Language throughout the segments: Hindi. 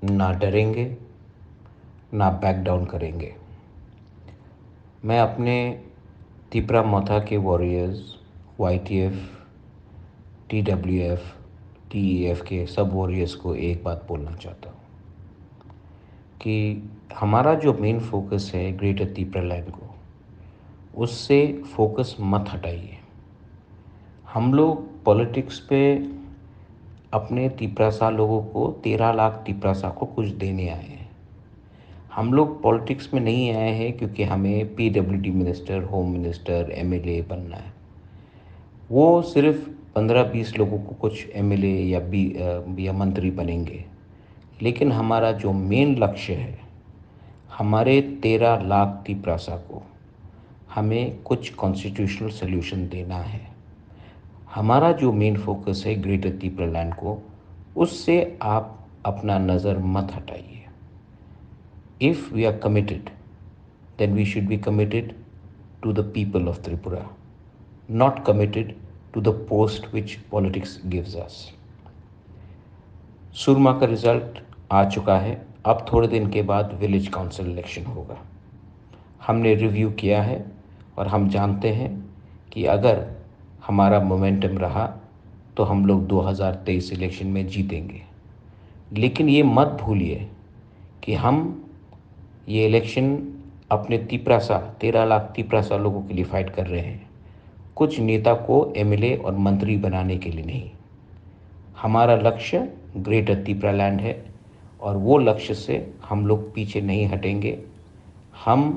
ना डरेंगे, ना बैक डाउन करेंगे। मैं अपने तिपरा मोथा के वॉरियर्स, YTF, TWF, TEF के सब वॉरियर्स को एक बात बोलना चाहता हूँ कि हमारा जो मेन फोकस है ग्रेटर तिपरा लैंड को, उससे फोकस मत हटाइए। हम लोग पॉलिटिक्स पे अपने तिपरासा लोगों को 13 लाख तिपरासा को कुछ देने आए हैं। हम लोग पॉलिटिक्स में नहीं आए हैं क्योंकि हमें PWD minister, home minister, MLA बनना है। वो सिर्फ 15-20 लोगों को कुछ MLA या मंत्री बनेंगे, लेकिन हमारा जो मेन लक्ष्य है, हमारे 13 लाख तिपरासा को हमें कुछ कॉन्स्टिट्यूशनल सॉल्यूशन देना है। हमारा जो मेन फोकस है ग्रेटर तिपरा लैंड को, उससे आप अपना नज़र मत हटाइए। If we are committed, then we should be committed to the people of Tripura, not committed to the post which politics gives us. सुरमा का रिज़ल्ट आ चुका है। अब थोड़े दिन के बाद विलेज काउंसिल इलेक्शन होगा। हमने रिव्यू किया है और हम जानते हैं कि अगर हमारा मोमेंटम रहा तो हम लोग 2023 इलेक्शन में जीतेंगे। लेकिन ये मत भूलिए कि हम ये इलेक्शन अपने तिपरासा 13 लाख तिपरासा लोगों के लिए फाइट कर रहे हैं, कुछ नेता को MLA और मंत्री बनाने के लिए नहीं। हमारा लक्ष्य ग्रेटर तिपरा लैंड है और वो लक्ष्य से हम लोग पीछे नहीं हटेंगे। हम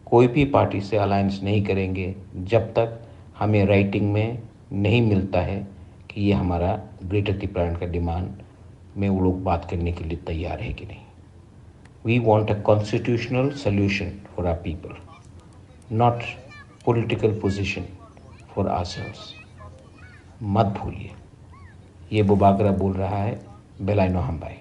कोई भी पार्टी से अलायंस नहीं करेंगे जब तक हमें राइटिंग में नहीं मिलता है कि ये हमारा ग्रेटर तिपरा लैंड का डिमांड में वो लोग बात करने के लिए तैयार है कि नहीं। We want a constitutional solution for our people, not political position for ourselves. मत भूलिए। ये बुबागरा बोल रहा है, बेलाइनो हम्बाई।